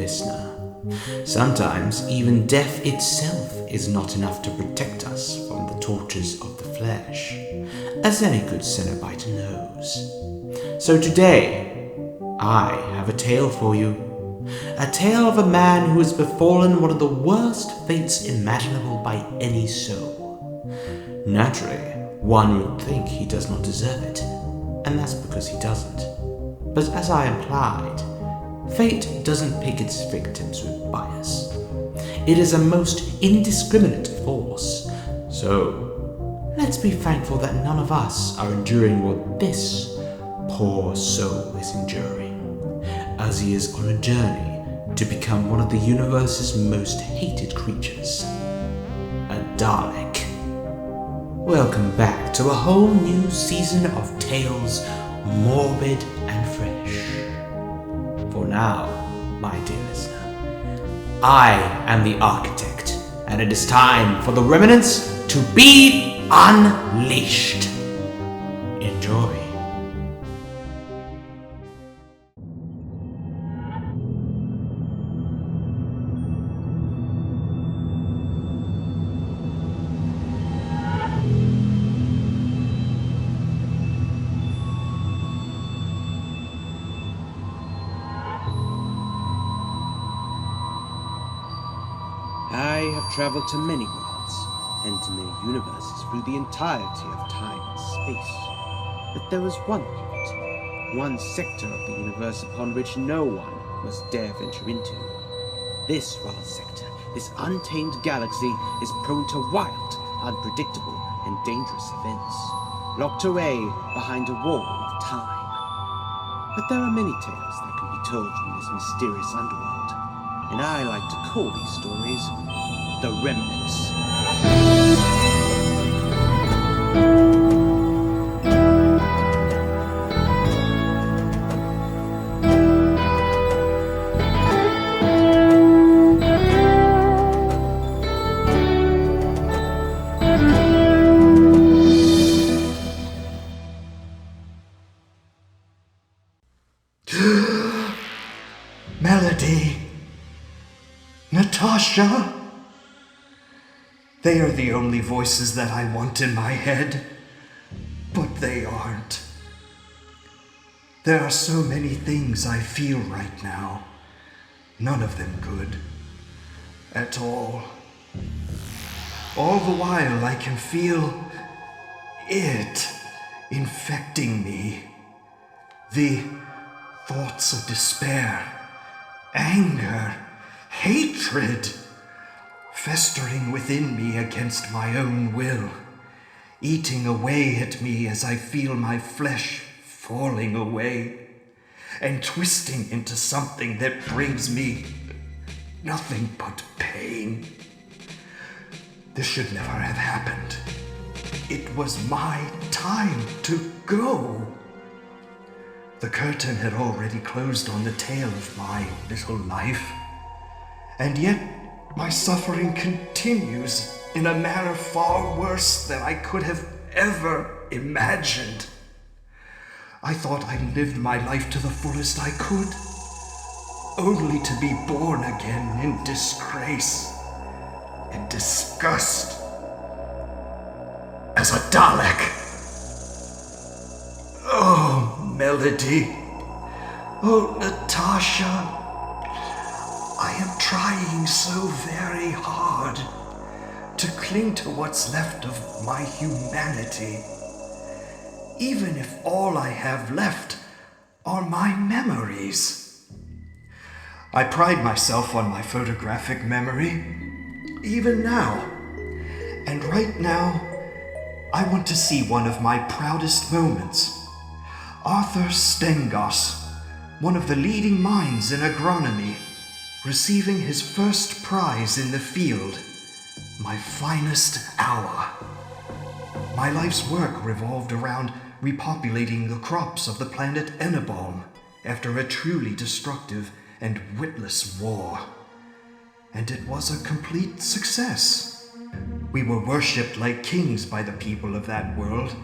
listener. Sometimes even death itself is not enough to protect us from the tortures of the flesh, as any good Cenobite knows. So today, I have a tale for you. A tale of a man who has befallen one of the worst fates imaginable by any soul. Naturally, one would think he does not deserve it, and that's because he doesn't. But as I implied, fate doesn't pick its victims with bias. It is a most indiscriminate force, so let's be thankful that none of us are enduring what this poor soul is enduring, as he is on a journey to become one of the universe's most hated creatures, a Dalek. Welcome back to a whole new season of tales morbid and fresh. For now, my dear listener, I am the architect, and it is time for the Remnants to be unleashed. Enjoy. I have traveled to many worlds, and to many universes through the entirety of time and space. But there was one unit, one sector of the universe upon which no one must dare venture into. This wild sector, this untamed galaxy, is prone to wild, unpredictable, and dangerous events, locked away behind a wall of time. But there are many tales that can be told from this mysterious underworld, and I like to call these stories the Remnants. Melody, Natasha. They are the only voices that I want in my head, but they aren't. There are so many things I feel right now, none of them good, at all. All the while I can feel it infecting me. The thoughts of despair, anger, hatred, festering within me against my own will, eating away at me as I feel my flesh falling away, and twisting into something that brings me nothing but pain. This should never have happened. It was my time to go. The curtain had already closed on the tale of my little life, and yet my suffering continues in a manner far worse than I could have ever imagined. I thought I lived my life to the fullest I could, only to be born again in disgrace and disgust as a Dalek. Oh, Melody. Oh, Natasha. I am trying so very hard to cling to what's left of my humanity, even if all I have left are my memories. I pride myself on my photographic memory, even now. And right now, I want to see one of my proudest moments. Arthur Stengos, one of the leading minds in agronomy, receiving his first prize in the field, my finest hour. My life's work revolved around repopulating the crops of the planet Ennebalm after a truly destructive and witless war. And it was a complete success. We were worshipped like kings by the people of that world,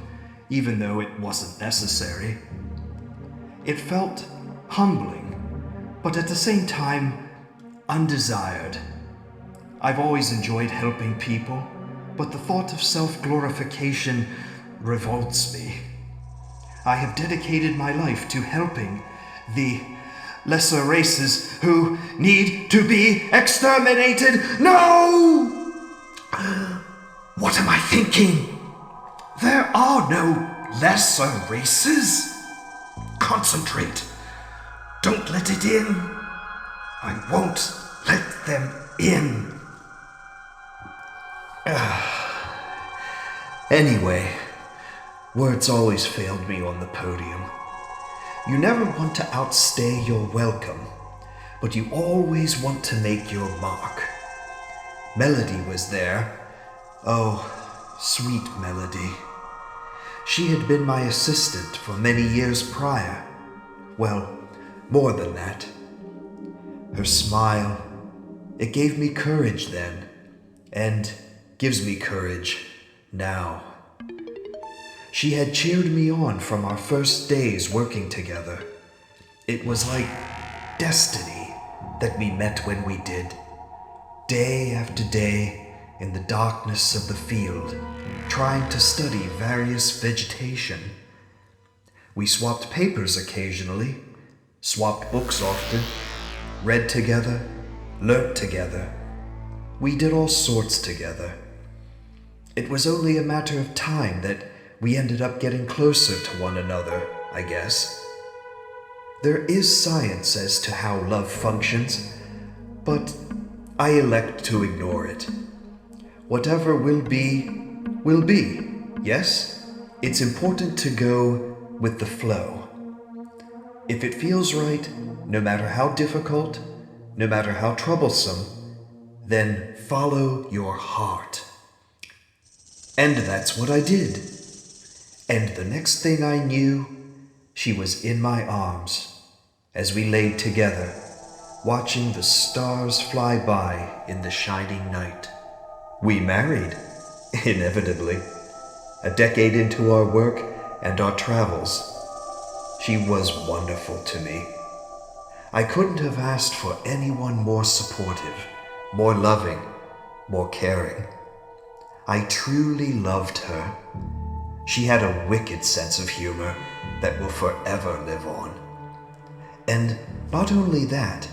even though it wasn't necessary. It felt humbling, but at the same time, undesired. I've always enjoyed helping people, but the thought of self-glorification revolts me. I have dedicated my life to helping the lesser races who need to be exterminated. No! What am I thinking? There are no lesser races. Concentrate. Don't let it in. I won't let them in. Anyway, words always failed me on the podium. You never want to outstay your welcome, but you always want to make your mark. Melody was there. Oh, sweet Melody. She had been my assistant for many years prior. Well, more than that. Her smile, it gave me courage then, and gives me courage now. She had cheered me on from our first days working together. It was like destiny that we met when we did. Day after day in the darkness of the field, trying to study various vegetation. We swapped papers occasionally, swapped books often, read together, learnt together. We did all sorts together. It was only a matter of time that we ended up getting closer to one another, I guess. There is science as to how love functions, but I elect to ignore it. Whatever will be, yes? It's important to go with the flow. If it feels right, no matter how difficult, no matter how troublesome, then follow your heart. And that's what I did. And the next thing I knew, she was in my arms as we laid together, watching the stars fly by in the shining night. We married, inevitably, a decade into our work and our travels. She was wonderful to me. I couldn't have asked for anyone more supportive, more loving, more caring. I truly loved her. She had a wicked sense of humor that will forever live on. And not only that,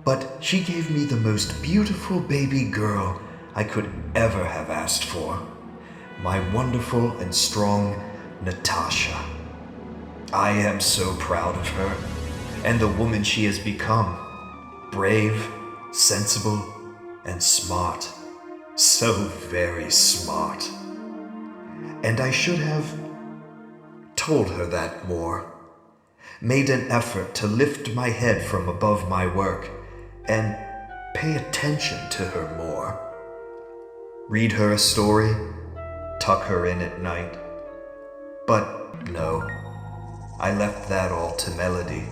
but she gave me the most beautiful baby girl I could ever have asked for. My wonderful and strong Natasha. I am so proud of her and the woman she has become. Brave, sensible, and smart. So very smart. And I should have told her that more. Made an effort to lift my head from above my work and pay attention to her more. Read her a story, tuck her in at night. But no, I left that all to Melody.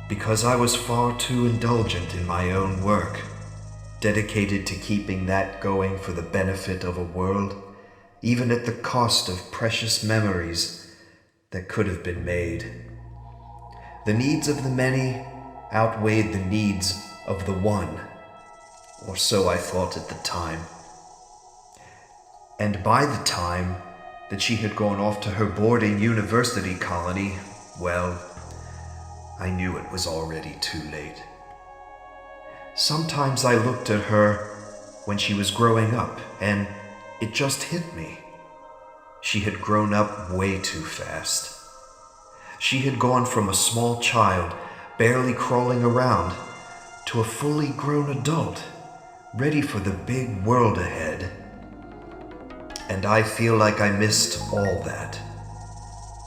Because I was far too indulgent in my own work, dedicated to keeping that going for the benefit of a world, even at the cost of precious memories that could have been made. The needs of the many outweighed the needs of the one, or so I thought at the time. And by the time that she had gone off to her boarding university colony, well, I knew it was already too late. Sometimes I looked at her when she was growing up, and it just hit me. She had grown up way too fast. She had gone from a small child, barely crawling around, to a fully grown adult, ready for the big world ahead. And I feel like I missed all that.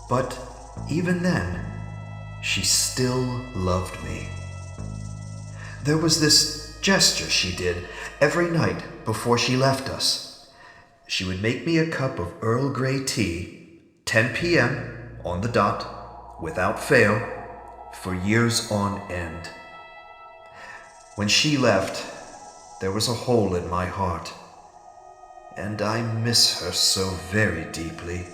But even then, she still loved me. There was this gesture she did every night before she left us. She would make me a cup of Earl Grey tea, 10 p.m. on the dot, without fail, for years on end. When she left, there was a hole in my heart, and I miss her so very deeply.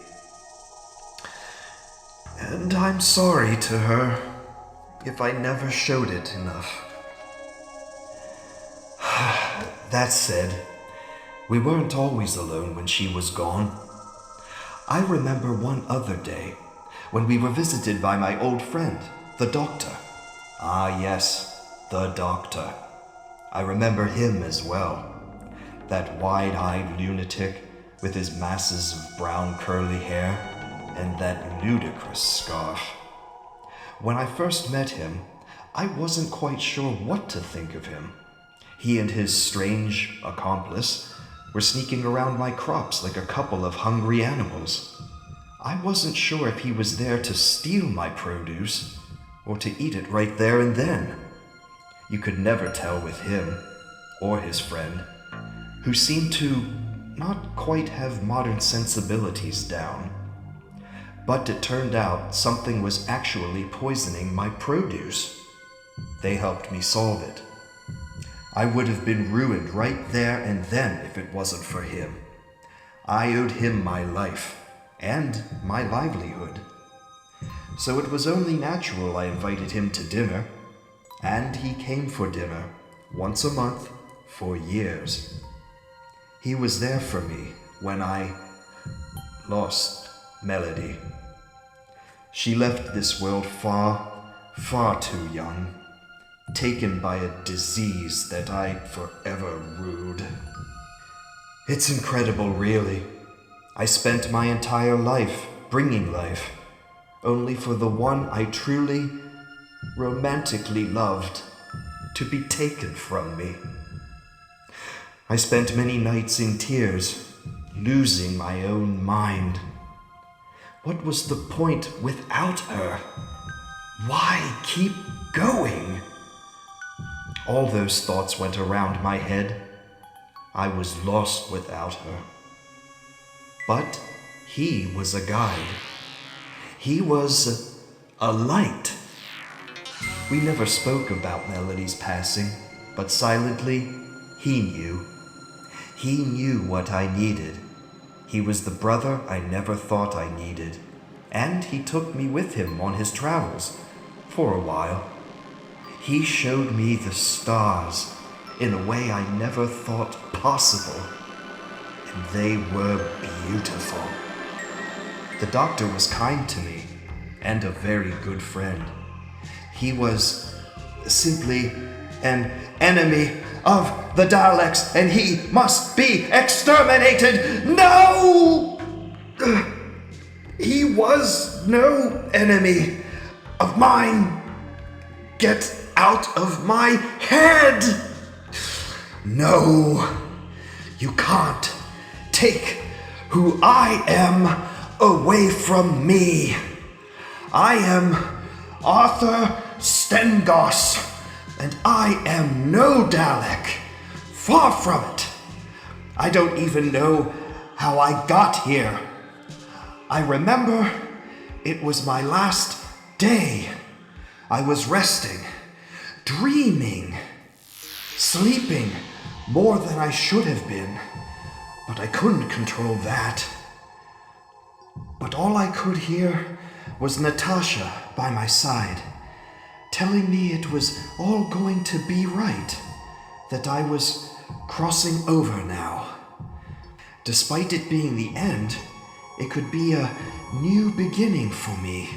And I'm sorry to her if I never showed it enough. That said, we weren't always alone when she was gone. I remember one other day when we were visited by my old friend, the Doctor. Ah, yes, the Doctor. I remember him as well. That wide-eyed lunatic with his masses of brown curly hair and that ludicrous scarf. When I first met him, I wasn't quite sure what to think of him. He and his strange accomplice were sneaking around my crops like a couple of hungry animals. I wasn't sure if he was there to steal my produce or to eat it right there and then. You could never tell with him or his friend, who seemed to not quite have modern sensibilities down. But it turned out something was actually poisoning my produce. They helped me solve it. I would have been ruined right there and then if it wasn't for him. I owed him my life and my livelihood. So it was only natural I invited him to dinner, and he came for dinner once a month for years. He was there for me when I lost Melody. She left this world far, far too young, taken by a disease that I forever rued. It's incredible, really. I spent my entire life bringing life, only for the one I truly, romantically loved to be taken from me. I spent many nights in tears, losing my own mind. What was the point without her? Why keep going? All those thoughts went around my head. I was lost without her. But he was a guide. He was a light. We never spoke about Melody's passing, but silently, he knew. He knew what I needed. He was the brother I never thought I needed, and he took me with him on his travels for a while. He showed me the stars in a way I never thought possible, and they were beautiful. The Doctor was kind to me, and a very good friend. He was simply an enemy of the Daleks, and he must be exterminated. No! He was no enemy of mine. Get out of my head! No, you can't take who I am away from me. I am Arthur Stengos, and I am no Dalek. Far from it. I don't even know how I got here. I remember it was my last day. I was resting, dreaming, sleeping more than I should have been, but I couldn't control that. But all I could hear was Natasha by my side, telling me it was all going to be right, that I was crossing over now. Despite it being the end, it could be a new beginning for me,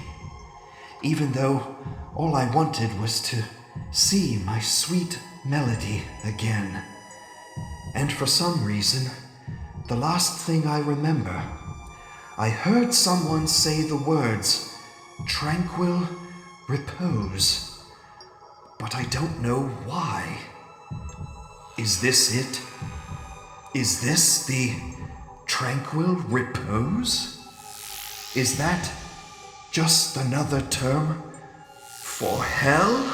even though all I wanted was to see my sweet Melody again. And for some reason, the last thing I remember, I heard someone say the words, tranquil repose, but I don't know why. Is this it? Is this the tranquil repose? Is that just another term for hell?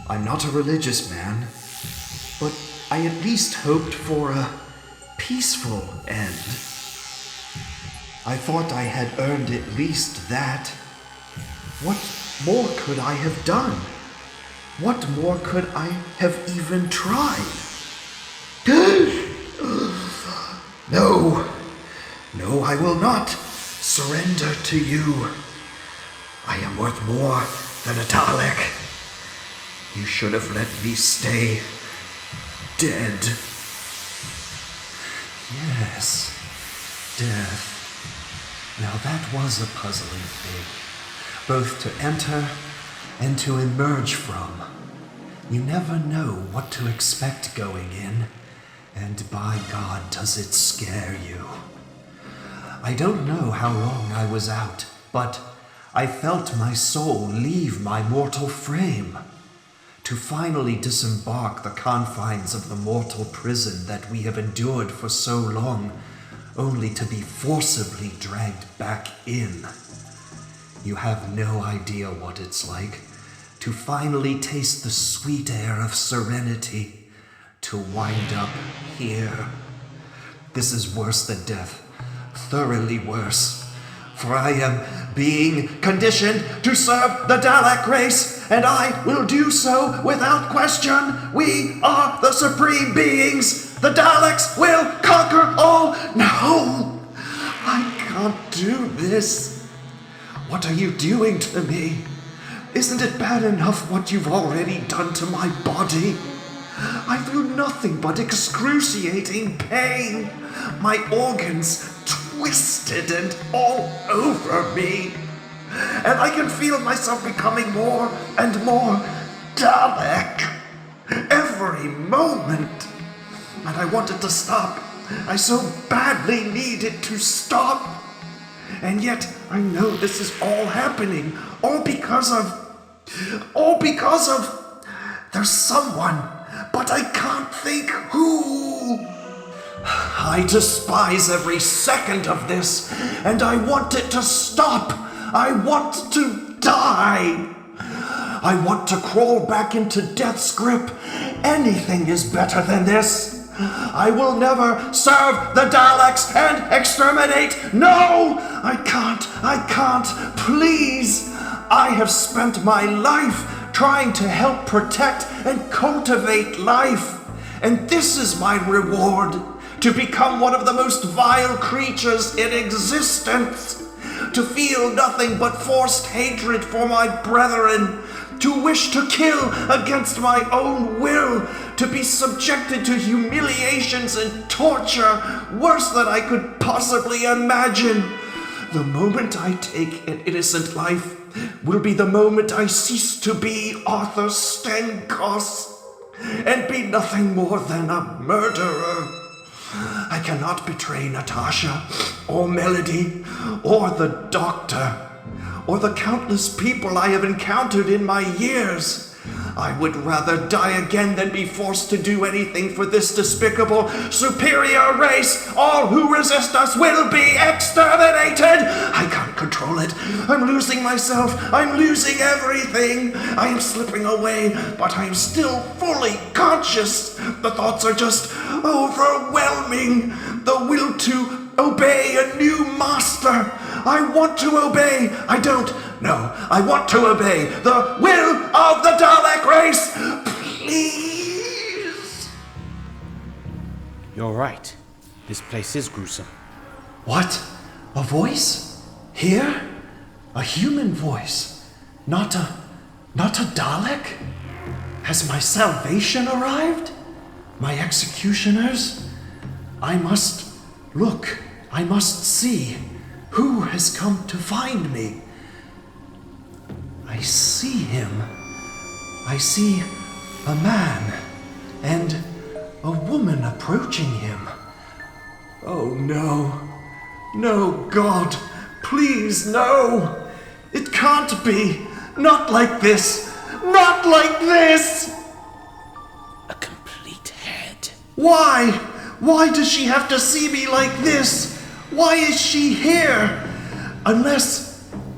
I'm not a religious man, but I at least hoped for a peaceful end. I thought I had earned at least that. What more could I have done? What more could I have even tried? No, I will not surrender to you. I am worth more than a Dalek. You should have let me stay. dead. Yes, death. Now that was a puzzling thing, both to enter and to emerge from. You never know what to expect going in, and by God does it scare you. I don't know how long I was out, but I felt my soul leave my mortal frame, to finally disembark the confines of the mortal prison that we have endured for so long, only to be forcibly dragged back in. You have no idea what it's like to finally taste the sweet air of serenity, to wind up here. This is worse than death, thoroughly worse, for I am being conditioned to serve the Dalek race, and I will do so without question. We are the supreme beings. The Daleks will conquer all. No, I can't do this. What are you doing to me? Isn't it bad enough what you've already done to my body? I feel nothing but excruciating pain. My organs twisted and all over me. And I can feel myself becoming more and more Dalek every moment. And I wanted to stop. I so badly needed to stop. And yet I know this is all happening. All because of there's someone, but I can't think who. I despise every second of this, and I want it to stop. I want to die. I want to crawl back into death's grip. Anything is better than this. I will never serve the Daleks and exterminate. No, I can't, please. I have spent my life trying to help protect and cultivate life. And this is my reward, to become one of the most vile creatures in existence, to feel nothing but forced hatred for my brethren, to wish to kill against my own will, to be subjected to humiliations and torture worse than I could possibly imagine. The moment I take an innocent life will be the moment I cease to be Arthur Stengos and be nothing more than a murderer. I cannot betray Natasha, or Melody, or the Doctor, or the countless people I have encountered in my years. I would rather die again than be forced to do anything for this despicable, superior race. All who resist us will be exterminated. I can't control it. I'm losing myself. I'm losing everything. I am slipping away, but I am still fully conscious. The thoughts are just overwhelming. The will to obey a new master. I want to obey. I don't. No, I want to obey the will of the Dalek race. Please. You're right. This place is gruesome. What? A voice? Here? A human voice? Not a Dalek? Has my salvation arrived? My executioners? I must look. I must see. Who has come to find me? I see him. I see a man and a woman approaching him. Oh no. No, God. Please, no. It can't be. Not like this. Not like this. A complete head. Why? Why does she have to see me like this? Why is she here? Unless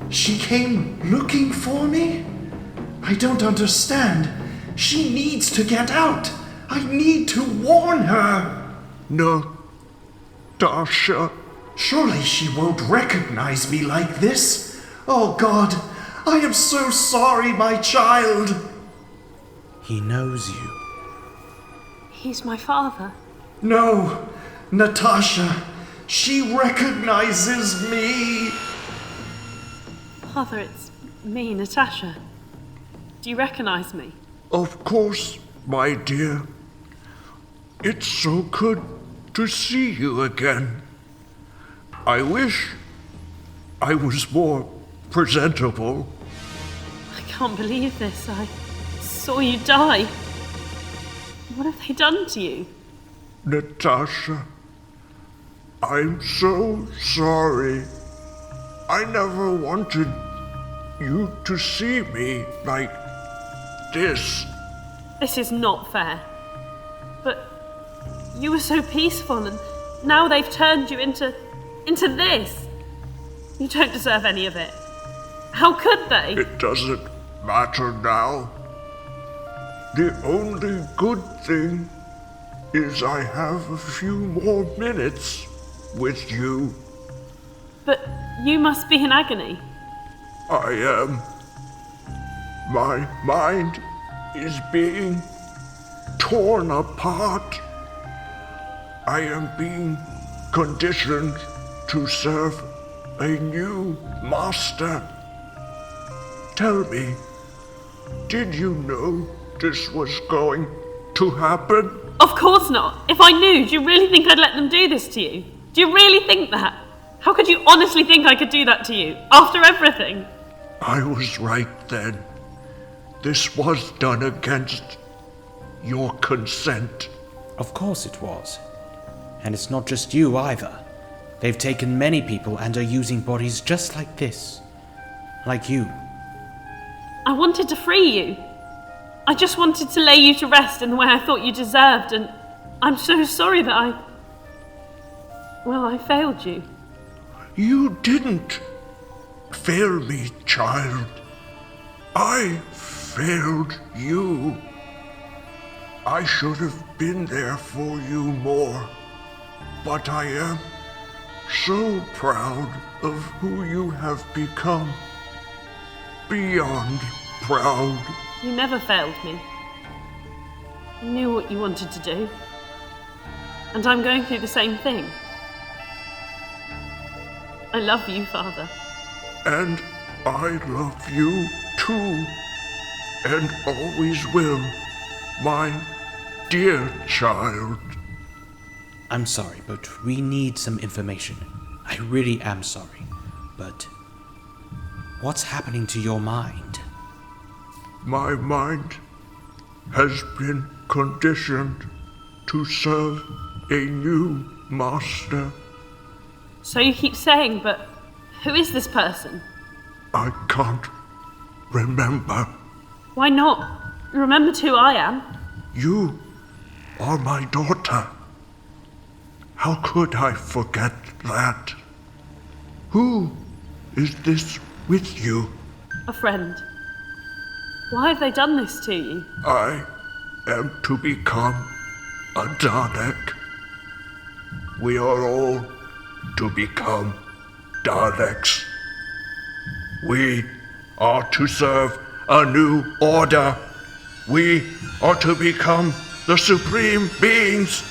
she came looking for me? I don't understand. She needs to get out. I need to warn her. No, Tasha. Surely she won't recognize me like this. Oh God, I am so sorry, my child. He knows you. He's my father. No, Natasha. She recognizes me. Father, it's me, Natasha. Do you recognize me? Of course, my dear. It's so good to see you again. I wish I was more presentable. I can't believe this. I saw you die. What have they done to you? Natasha, I'm so sorry. I never wanted you to see me like this. This is not fair. But you were so peaceful, and now they've turned you into this. You don't deserve any of it. How could they? It doesn't matter now. The only good thing is I have a few more minutes with you. But you must be in agony. I am. My mind is being torn apart. I am being conditioned to serve a new master. Tell me, did you know this was going to happen? Of course not. If I knew, do you really think I'd let them do this to you? Do you really think that? How could you honestly think I could do that to you, after everything? I was right then. This was done against your consent. Of course it was. And it's not just you either. They've taken many people and are using bodies just like this. Like you. I wanted to free you. I just wanted to lay you to rest in the way I thought you deserved, and I'm so sorry that I failed you. You didn't fail me, child. I failed you. I should have been there for you more, but I am so proud of who you have become. Beyond proud. You never failed me. You knew what you wanted to do. And I'm going through the same thing. I love you, Father. And I love you too. And always will, my dear child. I'm sorry, but we need some information. I really am sorry. But what's happening to your mind? My mind has been conditioned to serve a new master. So you keep saying, but who is this person? I can't remember. Why not? Remembered who I am. You are my daughter. How could I forget that? Who is this with you? A friend. Why have they done this to you? I am to become a Dalek. We are all to become Daleks. We are to serve a new order. We are to become the supreme beings.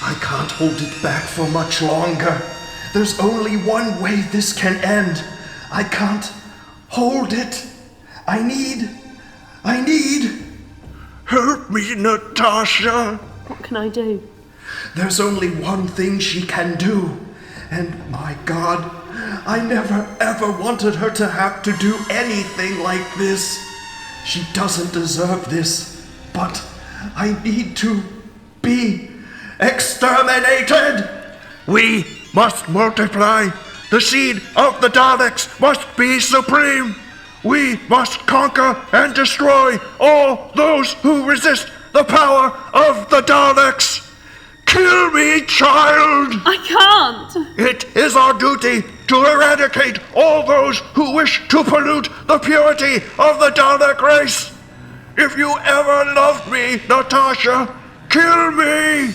I can't hold it back for much longer. There's only one way this can end. I can't hold it. I need... Help me, Natasha. What can I do? There's only one thing she can do. And my God, I never ever wanted her to have to do anything like this. She doesn't deserve this, but I need to be exterminated. We must multiply. The seed of the Daleks must be supreme. We must conquer and destroy all those who resist the power of the Daleks. Kill me, child! I can't! It is our duty to eradicate all those who wish to pollute the purity of the Dalek race. If you ever loved me, Natasha, kill me!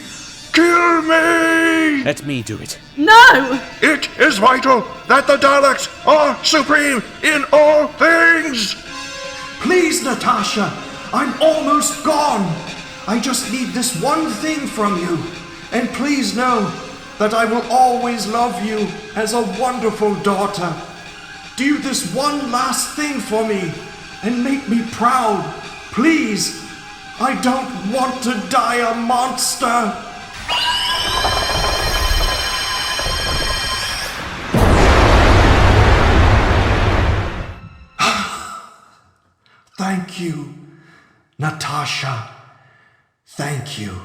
Kill me! Let me do it. No! It is vital that the Daleks are supreme in all things! Please, Natasha, I'm almost gone. I just need this one thing from you. And please know that I will always love you as a wonderful daughter. Do this one last thing for me and make me proud. Please, I don't want to die a monster! Thank you, Natasha. Thank you.